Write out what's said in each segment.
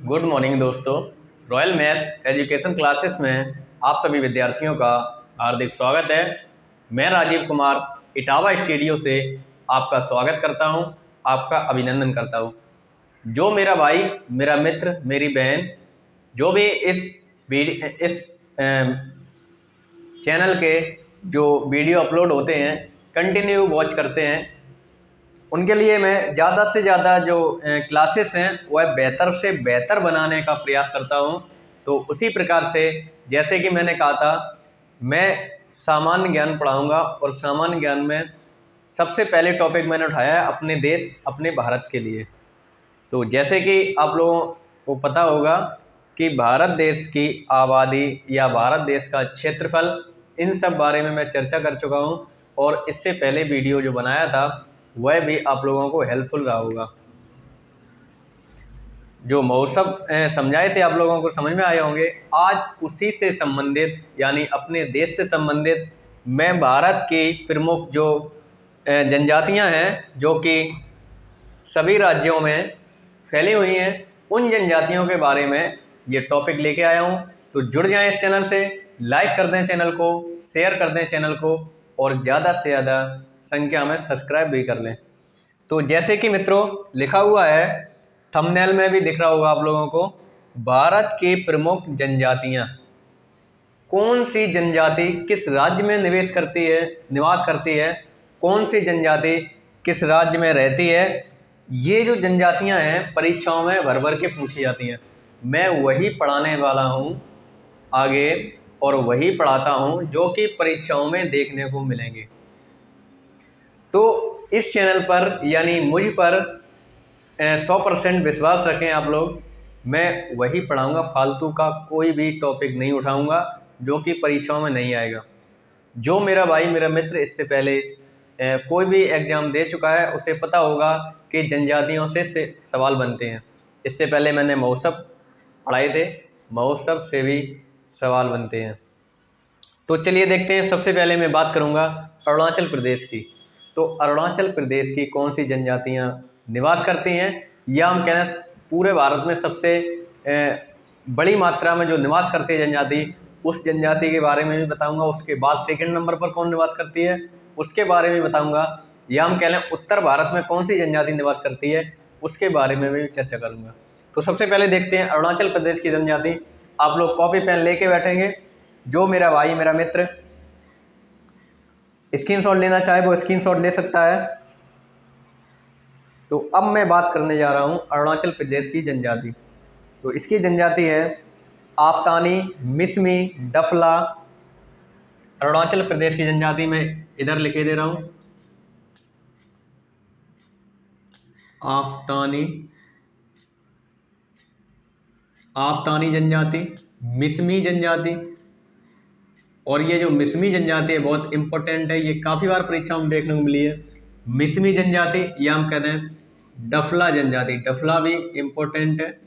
Good morning दोस्तों। Royal maths education classes में आप सभी विद्यार्थियों का हार्दिक स्वागत है। मैं राजीव कुमार इटावा स्टूडियो से आपका स्वागत करता हूं, आपका अभिनंदन करता हूं। जो मेरा भाई, मेरा मित्र, मेरी बहन जो भी इस चैनल के जो वीडियो अपलोड होते हैं कंटिन्यू वॉच करते हैं, उनके लिए मैं ज़्यादा से ज़्यादा जो क्लासेस हैं वह बेहतर से बेहतर बनाने का प्रयास करता हूं। तो उसी प्रकार से जैसे कि मैंने कहा था, मैं सामान्य ज्ञान पढ़ाऊंगा और सामान्य ज्ञान में सबसे पहले टॉपिक मैंने उठाया है अपने देश, अपने भारत के लिए। तो जैसे कि आप लोगों को पता होगा कि भारत देश की आबादी या भारत देश का क्षेत्रफल, इन सब बारे में मैं चर्चा कर चुका हूं और इससे पहले वीडियो जो बनाया था वह भी आप लोगों को हेल्पफुल रहा होगा। जो महोत्सव समझाए थे आप लोगों को समझ में आए होंगे। आज उसी से संबंधित यानी अपने देश से संबंधित मैं भारत की प्रमुख जो जनजातियां हैं जो कि सभी राज्यों में फैली हुई हैं, उन जनजातियों के बारे में ये टॉपिक लेके आया हूँ। तो जुड़ जाएं इस चैनल से, लाइक कर दें चैनल को, शेयर कर दें चैनल को और ज़्यादा से ज़्यादा संख्या में सब्सक्राइब भी कर लें। तो जैसे कि मित्रों लिखा हुआ है, थंबनेल में भी दिख रहा होगा आप लोगों को, भारत की प्रमुख जनजातियाँ। कौन सी जनजाति किस राज्य में निवास करती है, कौन सी जनजाति किस राज्य में रहती है, ये जो जनजातियां हैं परीक्षाओं में भर भर के पूछी जाती हैं। मैं वही पढ़ाने वाला हूं आगे और वही पढ़ाता हूं जो कि परीक्षाओं में देखने को मिलेंगे। तो इस चैनल पर यानी मुझ पर 100% विश्वास रखें आप लोग। मैं वही पढ़ाऊंगा, फालतू का कोई भी टॉपिक नहीं उठाऊंगा जो कि परीक्षाओं में नहीं आएगा। जो मेरा भाई, मेरा मित्र इससे पहले कोई भी एग्ज़ाम दे चुका है उसे पता होगा कि जनजातियों से सवाल बनते हैं। इससे पहले मैंने महोत्सव पढ़ाए थे, महोत्सव से भी सवाल बनते हैं। तो चलिए देखते हैं। सबसे पहले मैं बात करूंगा अरुणाचल प्रदेश की। तो अरुणाचल प्रदेश की कौन सी जनजातियां निवास करती हैं, या हम कह रहे हैं पूरे भारत में सबसे बड़ी मात्रा में जो निवास करती है जनजाति, उस जनजाति के बारे में भी बताऊंगा। उसके बाद सेकंड नंबर पर कौन निवास करती है उसके बारे में बताऊंगा। या हम कह लें उत्तर भारत में कौन सी जनजाति निवास करती है उसके बारे में भी चर्चा करूंगा। तो सबसे पहले देखते हैं अरुणाचल प्रदेश की जनजाति। आप लोग कॉपी पेन लेके बैठेंगे। जो मेरा भाई, मेरा मित्र स्क्रीनशॉट लेना चाहे वो स्क्रीनशॉट ले सकता है। तो अब मैं बात करने जा रहा हूं अरुणाचल प्रदेश की जनजाति। तो इसकी जनजाति है आपतानी, मिसमी, डफला। अरुणाचल प्रदेश की जनजाति में इधर लिखे दे रहा हूं, आपतानी जनजाति, मिसमी जनजाति। और ये जो मिसमी जनजाति है बहुत इंपॉर्टेंट है, ये काफ़ी बार परीक्षाओं में देखने को मिली है। मिसमी जनजाति या हम कहते हैं डफला जनजाति, डफला भी इंपॉर्टेंट है,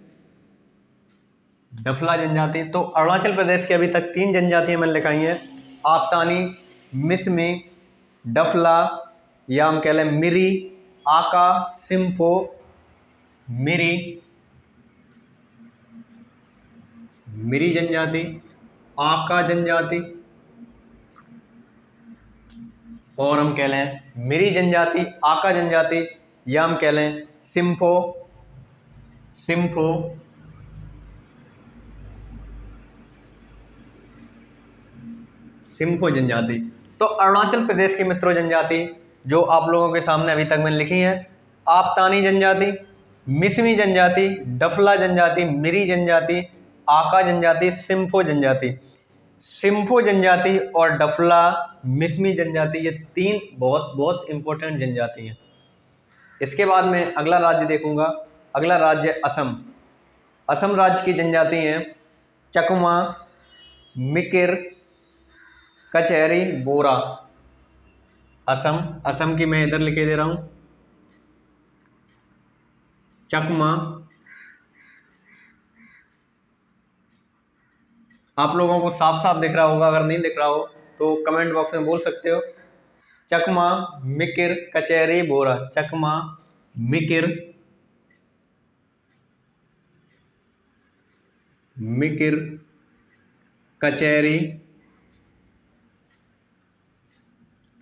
डफला जनजाति। तो अरुणाचल प्रदेश की अभी तक 3 जनजातियां मैंने लिखाई हैं, आपतानी, मिसमी, डफला, या हम कह लें मिरी, आका, सिम्फो, मिरी जनजाति, आका जनजाति, और हम कह लें मिरी जनजाति, आका जनजाति, या हम कह लें सिम्फो जनजाति। तो अरुणाचल प्रदेश की मित्रों जनजाति जो आप लोगों के सामने अभी तक मैंने लिखी है, आपतानी जनजाति, मिसमी जनजाति, डफला जनजाति, मिरी जनजाति, आका जनजाति, सिम्फो जनजाति। सिम्फो जनजाति और डफला, मिसमी जनजाति, ये 3 बहुत बहुत इंपॉर्टेंट जनजाति हैं। इसके बाद में अगला राज्य देखूंगा। अगला राज्य असम। असम राज्य की जनजाति हैं चकमा, मिकिर, कचहरी, बोरा। असम की मैं इधर लिखे दे रहा हूं, चकमा। आप लोगों को साफ साफ दिख रहा होगा, अगर नहीं दिख रहा हो तो कमेंट बॉक्स में बोल सकते हो। चकमा, मिकिर, कचहरी, बोरा। चकमा, मिकिर, मिकिर, कचेरी,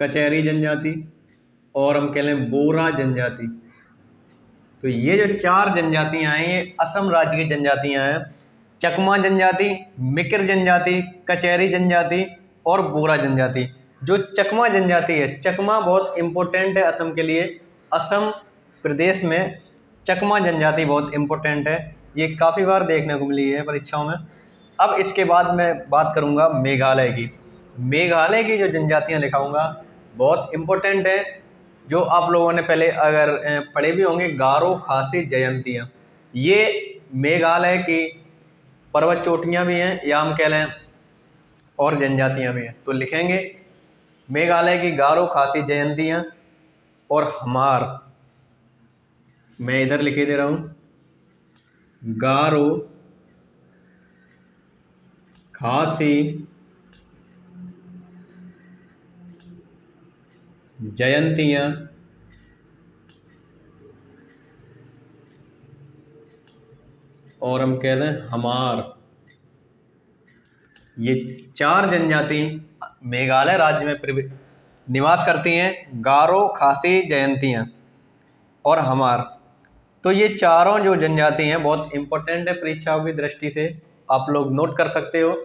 कचेरी जनजाति, और हम कह लें बोरा जनजाति। तो ये जो 4 जनजातियां हैं ये असम राज्य की जनजातियां हैं। चकमा जनजाति, मिकिर जनजाति, कचेरी जनजाति और बोरा जनजाति। जो चकमा जनजाति है, चकमा बहुत इम्पोर्टेंट है असम के लिए। असम प्रदेश में चकमा जनजाति बहुत इम्पोर्टेंट है, ये काफ़ी बार देखने को मिली है परीक्षाओं में। अब इसके बाद मैं बात करूंगा मेघालय की। मेघालय की जो जनजातियां लिखाऊंगा बहुत इम्पोर्टेंट है, जो आप लोगों ने पहले अगर पढ़े भी होंगे, गारो, खासी, जयंतियाँ। ये मेघालय की पर्वत चोटियाँ भी हैं, या हम कह लें और जनजातियाँ भी हैं। तो लिखेंगे मेघालय की गारो, खासी, जयंतियाँ और हमार। मैं इधर लिखे दे रहा हूँ, गारो, खासी, जयंतियाँ और हम कहते हैं हमार। ये 4 जनजाति मेघालय राज्य में निवास करती हैं, गारो, खासी, जयंतियाँ और हमार। तो ये चारों जो जनजाति हैं बहुत इम्पोर्टेंट है परीक्षाओं की दृष्टि से, आप लोग नोट कर सकते हो।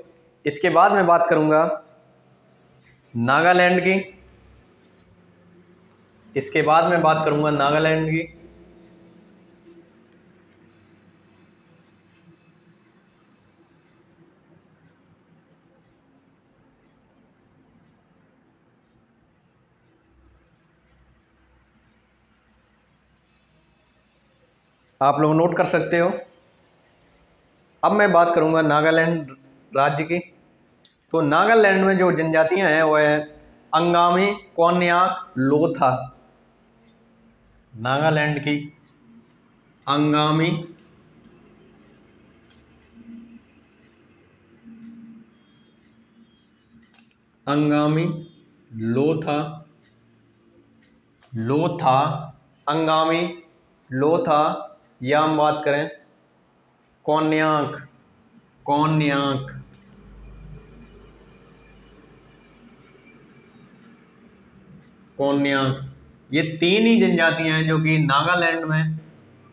इसके बाद मैं बात करूंगा नागालैंड की। इसके बाद मैं बात करूंगा नागालैंड की। आप लोग नोट कर सकते हो। अब मैं बात करूंगा नागालैंड राज्य की। तो नागालैंड में जो जनजातियां हैं वो है अंगामी, कोन्याक, लोथा। नागालैंड की अंगामी, अंगामी, लोथा, लोथा, अंगामी, लोथा, या हम बात करें कोन्याक, कोन्याक। कोन्याक, ये 3 ही जनजातियां हैं जो कि नागालैंड में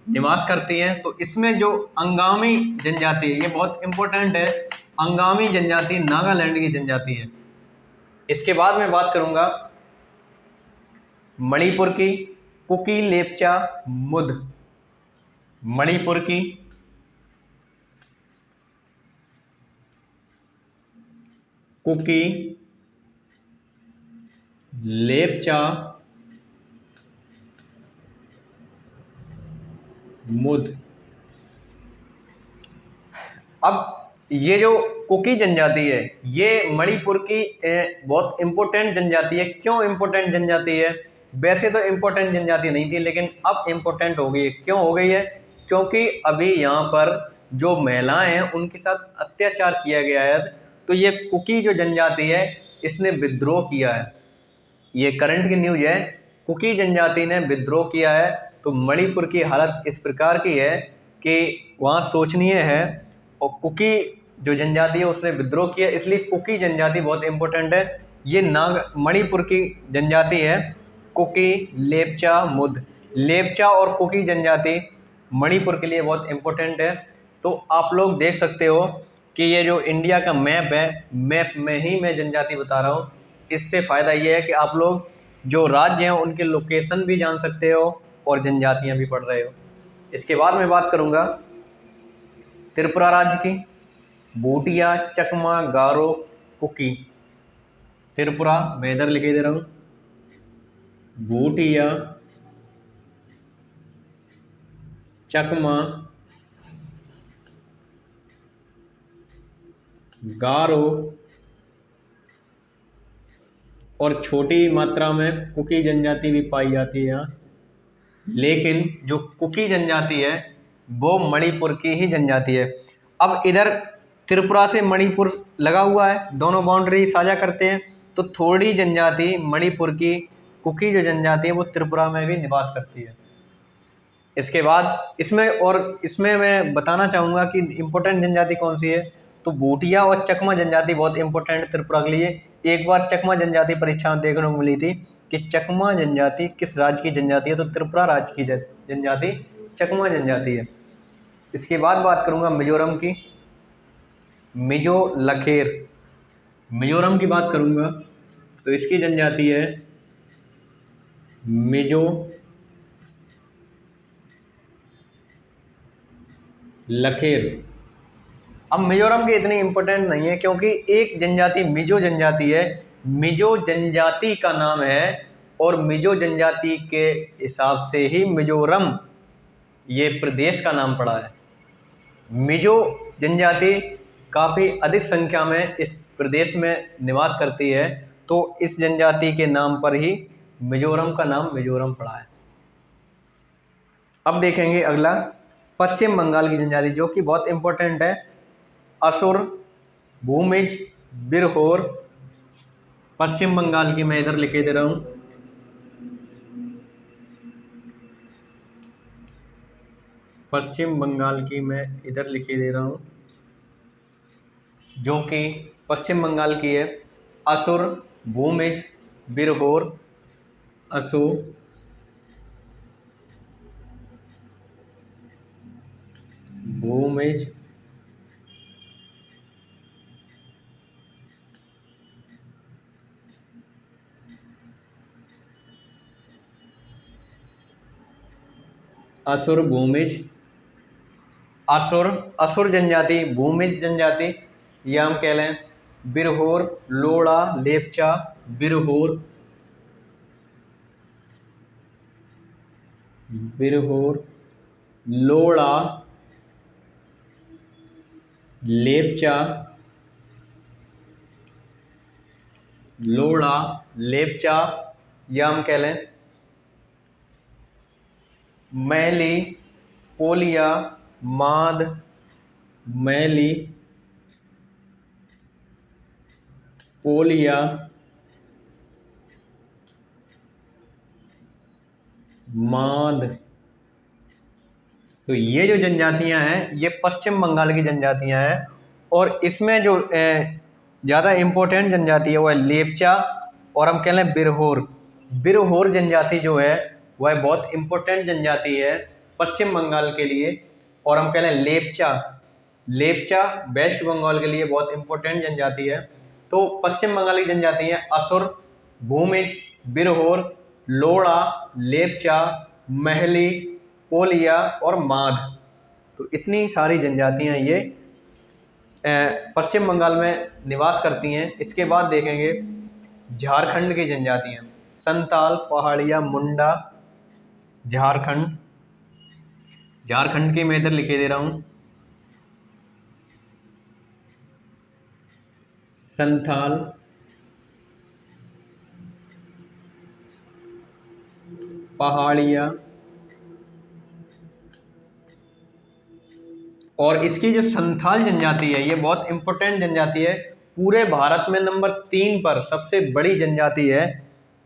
निवास करती हैं। तो इसमें जो अंगामी जनजाति है ये बहुत इंपॉर्टेंट है। अंगामी जनजाति नागालैंड की जनजाति है। इसके बाद मैं बात करूंगा मणिपुर की, कुकी, लेप्चा, मुद। मणिपुर की कुकी, लेप्चा, मुद। अब ये जो कुकी जनजाति है ये मणिपुर की बहुत इम्पोर्टेंट जनजाति है। क्यों इम्पोर्टेंट जनजाति है? वैसे तो इम्पोर्टेंट जनजाति नहीं थी, लेकिन अब इम्पोर्टेंट हो गई है। क्यों हो गई है? क्योंकि अभी यहाँ पर जो महिलाएं हैं उनके साथ अत्याचार किया गया है। तो ये कुकी जो जनजाति है इसने विद्रोह किया है। ये करंट की न्यूज है, कुकी जनजाति ने विद्रोह किया है। तो मणिपुर की हालत इस प्रकार की है कि वहाँ शोचनीय है, और कुकी जो जनजाति है उसने विद्रोह किया, इसलिए कुकी जनजाति बहुत इंपॉर्टेंट है। ये मणिपुर की जनजाति है कुकी, लेप्चा, मुद। लेप्चा और कुकी जनजाति मणिपुर के लिए बहुत इंपॉर्टेंट है। तो आप लोग देख सकते हो कि ये जो इंडिया का मैप है, मैप में ही मैं जनजाति बता रहा हूँ। इससे फ़ायदा ये है कि आप लोग जो राज्य हैं उनके लोकेशन भी जान सकते हो और जनजातियाँ भी पढ़ रहे हो। इसके बाद मैं बात करूँगा त्रिपुरा राज्य की। भूटिया, चकमा, गारो, कुकी। त्रिपुरा मैं इधर लिखे दे रहा हूँ, भूटिया, चकमा, गारो और छोटी मात्रा में कुकी जनजाति भी पाई जाती है यहाँ। लेकिन जो कुकी जनजाति है वो मणिपुर की ही जनजाति है। अब इधर त्रिपुरा से मणिपुर लगा हुआ है, दोनों बाउंड्री साझा करते हैं। तो थोड़ी जनजाति मणिपुर की कुकी जो जनजाति है वो त्रिपुरा में भी निवास करती है। इसके बाद इसमें मैं बताना चाहूँगा कि इम्पोर्टेंट जनजाति कौन सी है। तो भूटिया और चकमा जनजाति बहुत इंपॉर्टेंट है त्रिपुरा के लिए। एक बार चकमा जनजाति परीक्षा में देखने को मिली थी कि चकमा जनजाति किस राज्य की जनजाति है, तो त्रिपुरा राज्य की जनजाति चकमा जनजाति है। इसके बाद बात करूँगा मिजोरम की। मिजो लखेर, मिजोरम की बात करूँगा तो इसकी जनजाति है मिजो लखेर। अब मिजोरम की इतनी इम्पोर्टेंट नहीं है क्योंकि एक जनजाति मिजो जनजाति है, मिजो जनजाति का नाम है और मिजो जनजाति के हिसाब से ही मिजोरम ये प्रदेश का नाम पड़ा है। मिजो जनजाति काफ़ी अधिक संख्या में इस प्रदेश में निवास करती है, तो इस जनजाति के नाम पर ही मिजोरम का नाम मिजोरम पड़ा है। अब देखेंगे अगला पश्चिम बंगाल की जनजाति जो कि बहुत इंपॉर्टेंट है। असुर, भूमिज, बिरहोर। पश्चिम बंगाल की मैं इधर लिखे दे रहा हूँ। पश्चिम बंगाल की मैं इधर लिखे दे रहा हूँ जो कि पश्चिम बंगाल की है। असुर, भूमिज, बिरहोर, असु, भूमिज, असुर, भूमिज, असुर जनजाति, भूमिज जनजाति, या हम कह लें बिरहोर, लोड़ा, लेपचा, बिरहोर, लोड़ा, लेपचा, या हम कह लें मैली, पोलिया, माद, मैली, पोलिया, माद। तो ये जो जनजातियां हैं ये पश्चिम बंगाल की जनजातियां हैं और इसमें जो ज़्यादा इम्पोर्टेंट जनजाति है वो है लेपचा और हम कह लें बिरहोर। बिरहोर जनजाति जो है वह बहुत इम्पोर्टेंट जनजाति है पश्चिम बंगाल के लिए। और हम कह लें लेपचा वेस्ट बंगाल के लिए बहुत इम्पोर्टेंट जनजाति है। तो पश्चिम बंगाल की जनजाति है असुर, भूमिज, बिरहोर, लोड़ा, लेपचा, महली, पोलिया और माद। तो इतनी सारी जनजातियां ये पश्चिम बंगाल में निवास करती हैं। इसके बाद देखेंगे झारखंड की जनजातियां, संताल, पहाड़िया, मुंडा। झारखंड की मैं इधर लिखे दे रहा हूं संथाल, पहाड़िया। और इसकी जो संथाल जनजाति है ये बहुत इंपॉर्टेंट जनजाति है। पूरे भारत में नंबर 3 पर सबसे बड़ी जनजाति है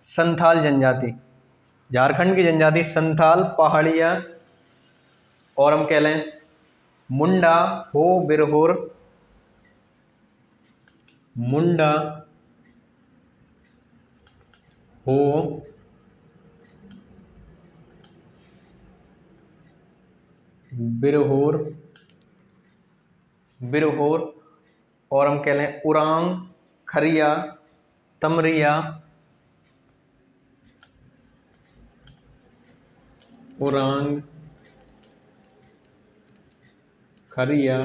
संथाल जनजाति। झारखंड की जनजाति संथाल, पहाड़िया और हम कह लें मुंडा, हो, बिरहोर, मुंडा, हो, बिरहोर और हम कह लें उरांग, खरिया, तमरिया, उरांग, खरिया,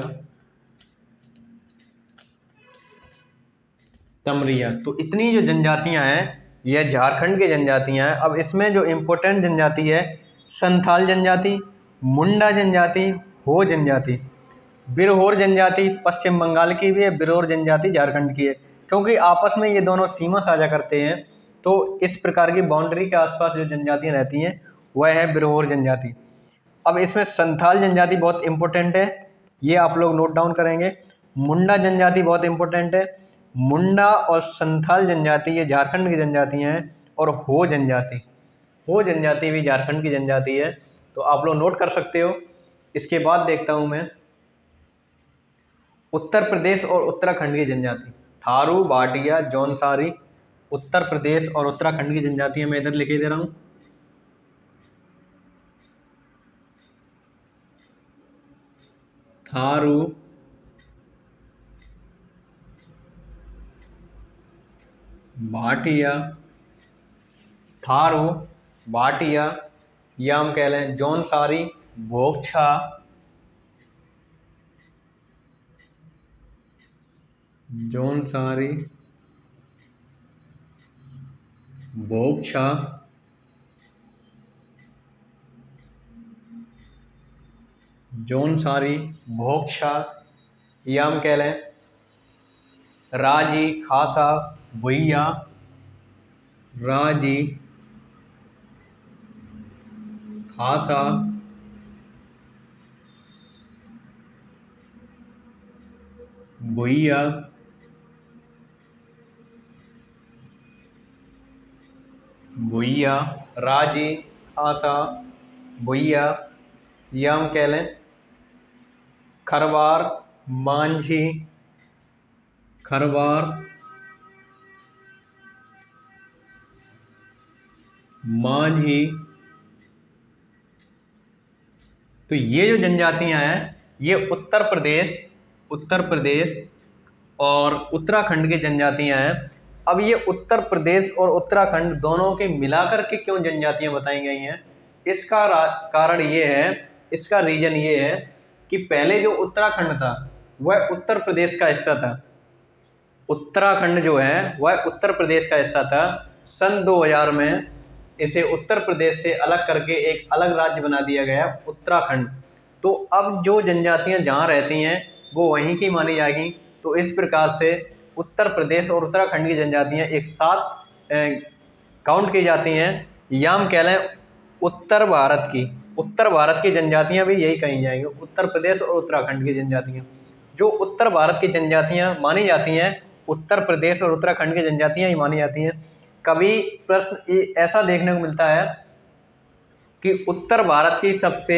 तमरिया। तो इतनी जो जनजातियां हैं यह झारखंड की जनजातियां हैं। अब इसमें जो इम्पोर्टेंट जनजाति है संथाल जनजाति, मुंडा जनजाति, हो जनजाति। बिरहोर जनजाति पश्चिम बंगाल की भी है, बिरहोर जनजाति झारखंड की है। क्योंकि आपस में ये दोनों सीमा साझा करते हैं तो इस प्रकार की बाउंड्री के आसपास जो जनजातियां रहती हैं वह है बिरहोर जनजाति। अब इसमें संथाल जनजाति बहुत इंपॉर्टेंट है, ये आप लोग नोट डाउन करेंगे। मुंडा जनजाति बहुत इंपॉर्टेंट है। मुंडा और संथाल जनजाति ये झारखंड की जनजातियां हैं। और हो जनजाति भी झारखंड की जनजाति है। तो आप लोग नोट कर सकते हो। इसके बाद देखता हूँ मैं उत्तर प्रदेश और उत्तराखंड की जनजाति, थारू, भाटिया, जौनसारी। उत्तर प्रदेश और उत्तराखंड की जनजातियां मैं इधर लिखे दे रहा हूँ। थारू, भाटिया, थारू, भाटिया, या हम कह लें जौनसारी, भोगछा, जौनसारी, भोगछा, जौनसारी, भोगछा, या हम कह लें राजी, खासा, भुइया, राजी, खासा, भुइया, भुइया, राजी, खासा, भुइया, या हम कह लें खरवार, मांझी, खरवार, मांझी। तो ये जो जनजातियां हैं ये उत्तर प्रदेश और उत्तराखंड की जनजातियां हैं। अब ये उत्तर प्रदेश और उत्तराखंड दोनों के मिलाकर के क्यों जनजातियां बताई गई हैं, इसका कारण ये है, इसका रीजन ये है कि पहले जो उत्तराखंड था वह उत्तर प्रदेश का हिस्सा था। उत्तराखंड जो है वह उत्तर प्रदेश का हिस्सा था। सन 2000 में इसे उत्तर प्रदेश से अलग करके एक अलग राज्य बना दिया गया, उत्तराखंड। तो अब जो जनजातियां जहाँ रहती हैं वो वहीं की मानी जाएगी। तो इस प्रकार से उत्तर प्रदेश और उत्तराखंड की जनजातियां एक साथ काउंट की जाती हैं, या हम कह लें उत्तर भारत की जनजातियां भी यही कही जाएंगी, उत्तर प्रदेश और उत्तराखंड की जनजातियां। जो उत्तर भारत की जनजातियां मानी जाती हैं, उत्तर प्रदेश और उत्तराखंड की जनजातियां ही मानी जाती हैं। कभी प्रश्न ऐसा देखने को मिलता है कि उत्तर भारत की सबसे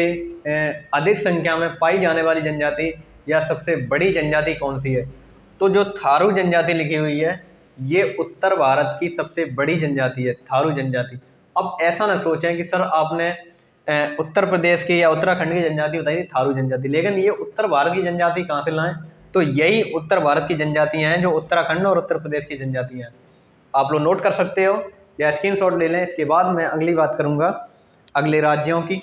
अधिक संख्या में पाई जाने वाली जनजाति या सबसे बड़ी जनजाति कौन सी है, तो जो थारू जनजाति लिखी हुई है ये उत्तर भारत की सबसे बड़ी जनजाति है, थारू जनजाति। अब ऐसा ना सोचें कि सर आपने उत्तर प्रदेश की या उत्तराखंड की जनजाति बताई थी थारू जनजाति, लेकिन ये उत्तर भारत की जनजाति कहाँ से लाएं, तो यही उत्तर भारत की जनजातियां हैं जो उत्तराखंड और उत्तर प्रदेश की जनजातियां हैं। आप लोग नोट कर सकते हो या स्क्रीनशॉट ले लें। इसके बाद मैं अगली बात करूंगा अगले राज्यों की।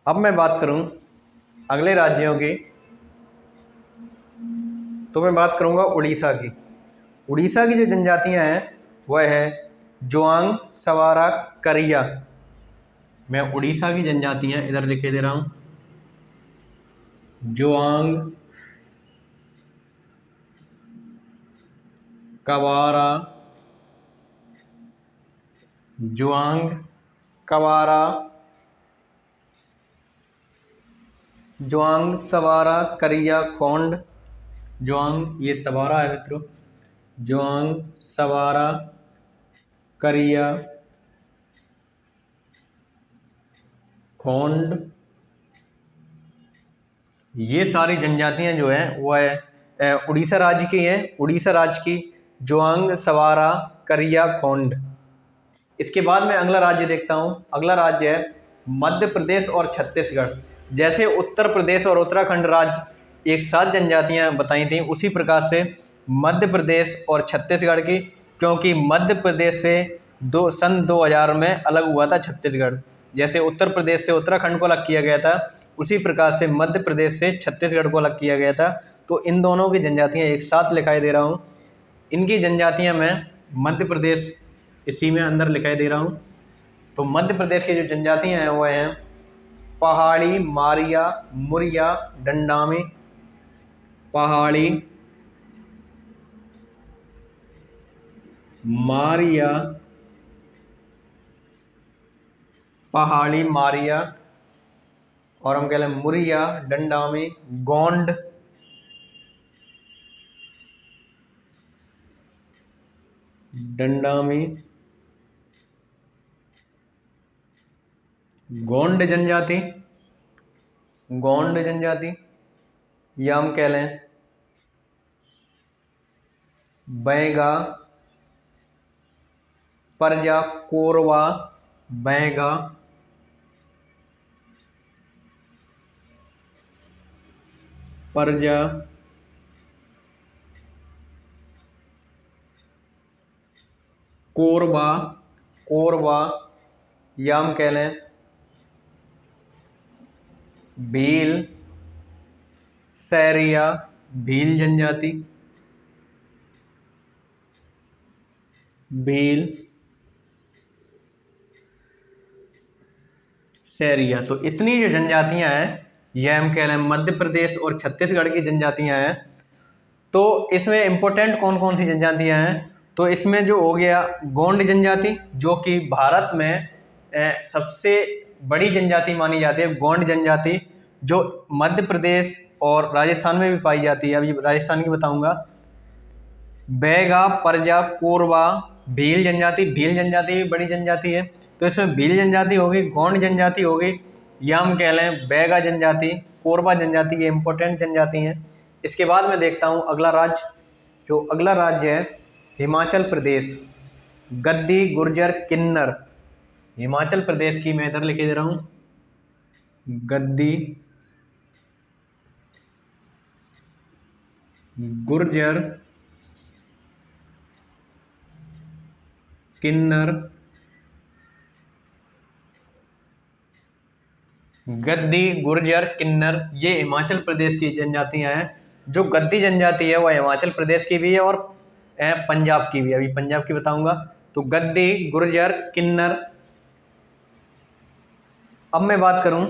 अब मैं बात करूं अगले राज्यों की, तो मैं बात करूंगा उड़ीसा की। उड़ीसा की जो जनजातियां हैं वह है जोआंग, सवारा, करिया। मैं उड़ीसा की जनजातियां इधर लिखे दे रहा हूं, जोआंग, कवारा, जोआंग, कवारा, जोआंग, सवारा, करिया, खोंड। जोआंग ये सवारा है मित्रों, जोआंग, सवारा, करिया, खोंड। ये सारी जनजातियां जो हैं वह उड़ीसा राज्य की हैं, उड़ीसा राज्य की जोआंग, सवारा, करिया, खोंड। इसके बाद मैं अगला राज्य देखता हूं। अगला राज्य है मध्य प्रदेश और छत्तीसगढ़। जैसे उत्तर प्रदेश और उत्तराखंड राज्य एक साथ जनजातियां बताई थी, उसी प्रकार से मध्य प्रदेश और छत्तीसगढ़ की, क्योंकि मध्य प्रदेश से सन 2000 में अलग हुआ था छत्तीसगढ़। जैसे उत्तर प्रदेश से उत्तराखंड को अलग किया गया था, उसी प्रकार से मध्य प्रदेश से छत्तीसगढ़ को अलग किया गया था। तो इन दोनों की जनजातियाँ एक साथ लिखाई दे रहा हूँ। इनकी जनजातियाँ मैं मध्य प्रदेश इसी में अंदर लिखाई दे रहा हूँ। तो मध्य प्रदेश की जो जनजातियाँ हैं वो हैं पहाड़ी, मारिया, मुरिया, डंडामी। पहाड़ी, मारिया, पहाड़ी, मारिया, और हम कह लें मुरिया, डंडामी, गोंड, डंडामी, गोंड जनजाति, गोंड जनजाति, या हम कह लें बैगा, परजा, कोरवा, बैगा, परजा, कोरबा, कोरवा, या हम कह लें भील, सैरिया, भील जनजाति, भील, सैरिया। तो इतनी जो जनजातियां हैं यह हम कह रहे हैं मध्य प्रदेश और छत्तीसगढ़ की जनजातियां हैं। तो इसमें इंपॉर्टेंट कौन कौन सी जनजातियां हैं, तो इसमें जो हो गया गोंड जनजाति, जो कि भारत में सबसे बड़ी जनजाति मानी जाती है। गोंड जनजाति जो मध्य प्रदेश और राजस्थान में भी पाई जाती है, अभी राजस्थान की बताऊंगा। बैगा, परजा, कोरवा, भील जनजाति, भील जनजाति भी बड़ी जनजाति है। तो इसमें भील जनजाति होगी, गोंड जनजाति होगी, या हम कह लें बैगा जनजाति, कोरबा जनजाति, ये इंपॉर्टेंट जनजाति हैं। इसके बाद मैं देखता हूँ अगला राज्य। जो अगला राज्य है हिमाचल प्रदेश, गद्दी, गुर्जर, किन्नर। हिमाचल प्रदेश की मैं इधर लिखे दे रहा हूँ गद्दी, गुर्जर, किन्नर। गद्दी, गुर्जर, किन्नर ये हिमाचल प्रदेश की जनजातियां हैं। जो गद्दी जनजाति है वह हिमाचल प्रदेश की भी है और पंजाब की भी है। अभी पंजाब की बताऊंगा। तो गद्दी, गुर्जर, किन्नर। अब मैं बात करूं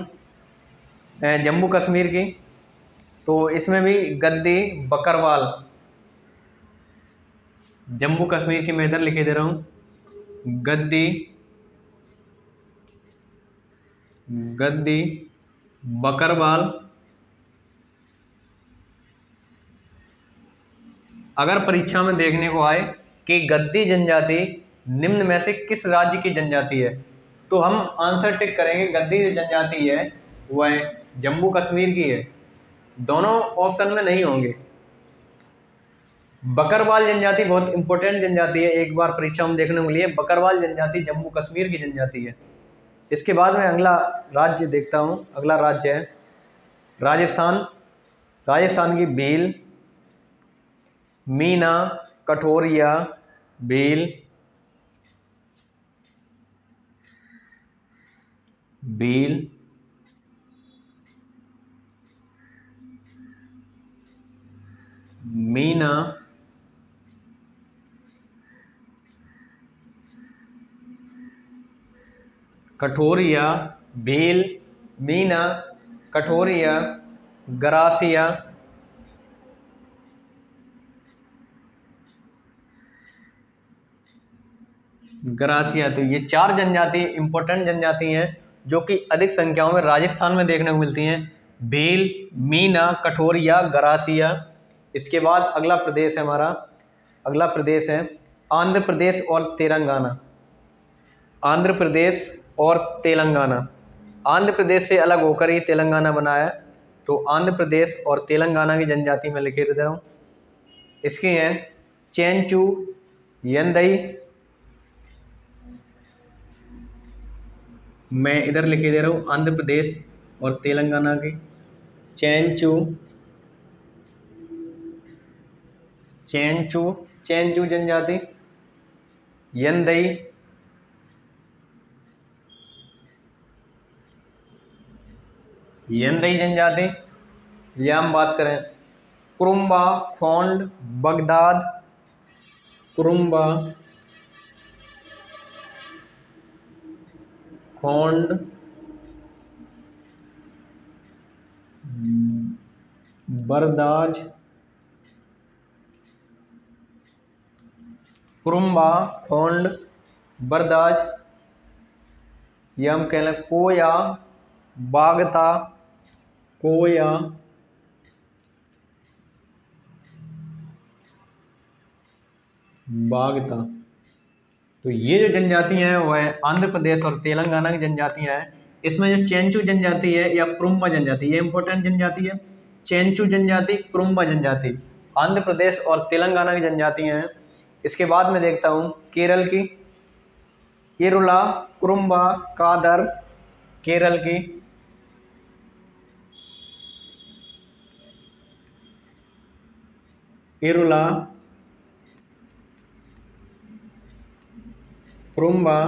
जम्मू कश्मीर की, तो इसमें भी गद्दी, बकरवाल। जम्मू कश्मीर की मैं इधर लिखे दे रहा हूं गद्दी, गद्दी, बकरवाल। अगर परीक्षा में देखने को आए कि गद्दी जनजाति निम्न में से किस राज्य की जनजाति है, तो हम आंसर टिक करेंगे गद्दी जो जनजाति है वह जम्मू कश्मीर की है। दोनों ऑप्शन में नहीं होंगे। बकरवाल जनजाति बहुत इंपॉर्टेंट जनजाति है, एक बार परीक्षा में देखने के लिए। बकरवाल जनजाति जम्मू कश्मीर की जनजाति है। इसके बाद में अगला राज्य देखता हूँ। अगला राज्य है राजस्थान। राजस्थान की भील, मीना, कठोरिया, भील, भील, मीना, कठोरिया, भील, मीना, कठोरिया, गरासिया, गरासिया। तो ये चार जनजाति इंपॉर्टेंट जनजाति हैं जो कि अधिक संख्याओं में राजस्थान में देखने को मिलती हैं। भील, मीना, कठोरिया, गरासिया। इसके बाद अगला प्रदेश है हमारा, अगला प्रदेश है आंध्र प्रदेश और तेलंगाना। आंध्र प्रदेश और तेलंगाना। आंध्र प्रदेश से अलग होकर ही तेलंगाना बना है। तो आंध्र प्रदेश और तेलंगाना की जनजाति में लिखे दे रहा हूँ। इसकी हैं चेंचू, यंदई। मैं इधर लिखे दे रहा हूँ आंध्र प्रदेश और तेलंगाना की। चेंचू, चेंचू, चेंचू जनजाति, यंदई, यंदई जनजाति, या हम बात करें कुरुम्बा, खोंड, बगदाद, कुरुम्बा, खोंड, बरदाज, कुरुम्बा, खोंड, बरदाज, या हम कह लें कोया, बागता, कोया, बागता। तो ये जो जनजातियां हैं वह आंध्र प्रदेश और तेलंगाना की जनजातियां हैं। इसमें जो चेंचू जनजाति है या कुरुम्बा जनजाति, ये इंपॉर्टेंट जनजाति है। चेंचू जनजाति, कुरुम्बा जनजाति आंध्र प्रदेश और तेलंगाना की जनजातियां हैं। इसके बाद में देखता हूँ केरल की, इरुला, कुरुम्बा, कादर, केरल की। इरुला, कुरुम्बा,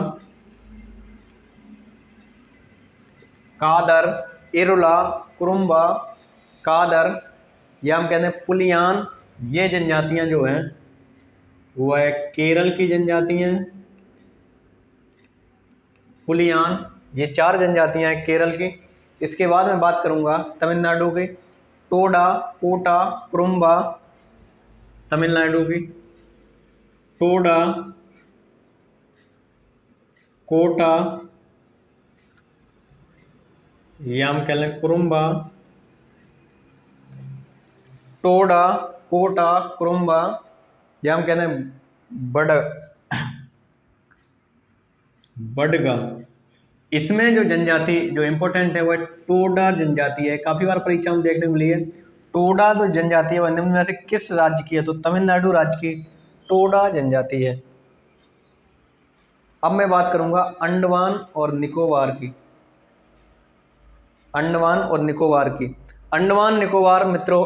कादर, इरुला, कुरुम्बा, कादर, या हम कहते हैं पुलियान। ये जनजातियां जो हैं वह केरल की जनजातियां हैं। पुलियान, ये 4 जनजातियां हैं केरल की। इसके बाद मैं बात करूंगा तमिलनाडु की, टोडा, कोटा, कुरुम्बा, तमिलनाडु की। टोडा, कोटा, या हम कह लें कुरुम्बा। टोडा, कोटा, कुरुम्बा, या हम कहते हैं बडगा। इसमें जो जनजाति जो इम्पोर्टेंट है वह टोडा जनजाति है। काफ़ी बार परीक्षा में देखने को मिली है। टोडा जो जनजाति है वह निम्न में से किस राज्य की है? तो तमिलनाडु राज्य की टोडा जनजाति है। अब मैं बात करूंगा अंडमान और निकोबार की। अंडमान और निकोबार की। अंडमान निकोबार मित्रों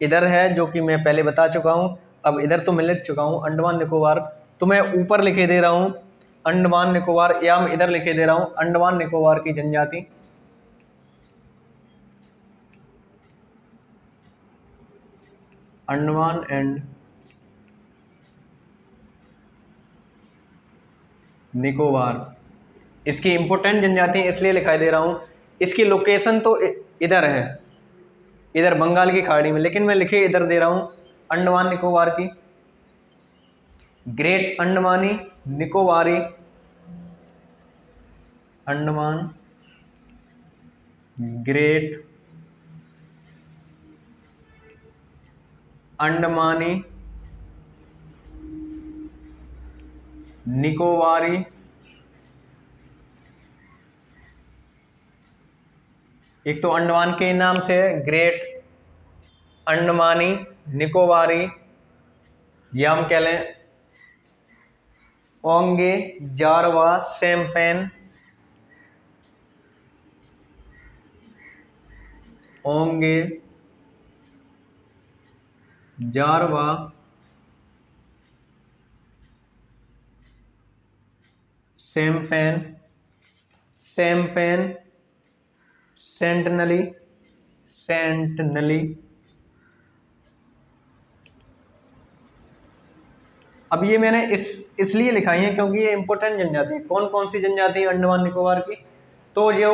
इधर है, जो कि मैं पहले बता चुका हूं। अब इधर तो मैं लिख चुका हूं अंडमान निकोबार, तो मैं ऊपर लिखे दे रहा हूं अंडमान निकोबार, या मैं इधर लिखे दे रहा हूं अंडमान निकोबार की जनजाति। अंडमान एंड निकोबार, इसकी इंपोर्टेंट जनजाति इसलिए लिखाई दे रहा हूं, इसकी लोकेशन तो इधर है, इधर बंगाल की खाड़ी में, लेकिन मैं लिखे इधर दे रहा हूं अंडमान निकोबार की। ग्रेट अंडमानी निकोबारी, अंडमान, ग्रेट अंडमानी निकोबारी, एक तो अंडमान के नाम से है ग्रेट अंडमानी निकोबारी, या हम कह लें ओंगे, जारवा, शैम्पेन, ओंगे, जारवा, शैम्पेन, शैम्पेन, सेंटनली, सेंटनली। अब ये मैंने इसलिए लिखाई है क्योंकि ये इंपॉर्टेंट जनजाति है। कौन कौन सी जनजाति है अंडमान निकोबार की? तो जो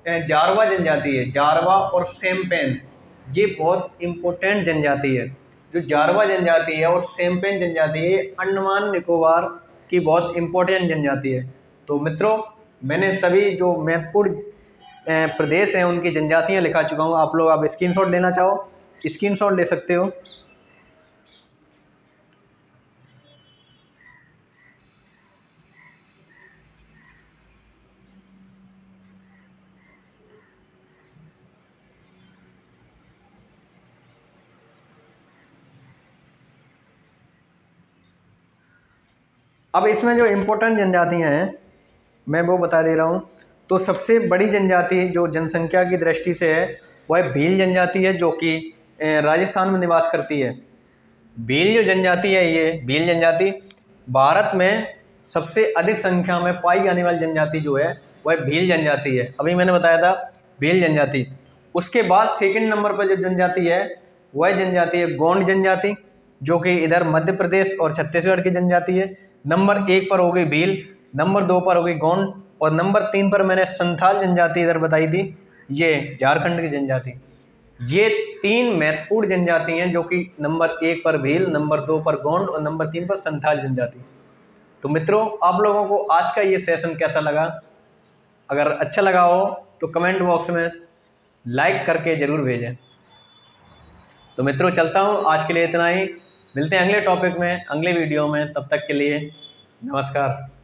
जारवा जनजाति है, जारवा और शैम्पेन, ये बहुत इंपॉर्टेंट जनजाति है। जो जारवा जनजाति है और शैम्पेन जनजाति है, ये अंडमान निकोबार की बहुत इंपॉर्टेंट जनजाति है। तो मित्रों मैंने सभी जो महत्वपूर्ण प्रदेश हैं उनकी जनजातियां लिखा चुका हूँ। आप लोग स्क्रीनशॉट लेना चाहो स्क्रीनशॉट ले सकते हो। अब इसमें जो इम्पोर्टेंट जनजातियां हैं मैं वो बता दे रहा हूँ। तो सबसे बड़ी जनजाति जो जनसंख्या की दृष्टि से है वह भील जनजाति है, जो कि राजस्थान में निवास करती है। भील जो जनजाति है, ये भील जनजाति भारत में सबसे अधिक संख्या में पाई जाने वाली जनजाति जो है वह भील जनजाति है। अभी मैंने बताया था भील जनजाति। उसके बाद सेकंड नंबर पर जो जनजाति है वह जनजाति है गोंड जनजाति, जो कि इधर मध्य प्रदेश और छत्तीसगढ़ की जनजाति है। नंबर 1 पर हो गई भील, नंबर 2 पर हो गई गोंड, और नंबर 3 पर मैंने संथाल जनजाति इधर बताई थी, ये झारखंड की जनजाति। ये 3 महत्वपूर्ण जनजाति हैं, जो कि नंबर 1 पर भील, नंबर 2 पर गोंड और नंबर 3 पर संथाल जनजाति। तो मित्रों, आप लोगों को आज का ये सेशन कैसा लगा? अगर अच्छा लगा हो तो कमेंट बॉक्स में लाइक करके ज़रूर भेजें। तो मित्रों, चलता हूँ, आज के लिए इतना ही। मिलते हैं अगले टॉपिक में, अगले वीडियो में। तब तक के लिए नमस्कार।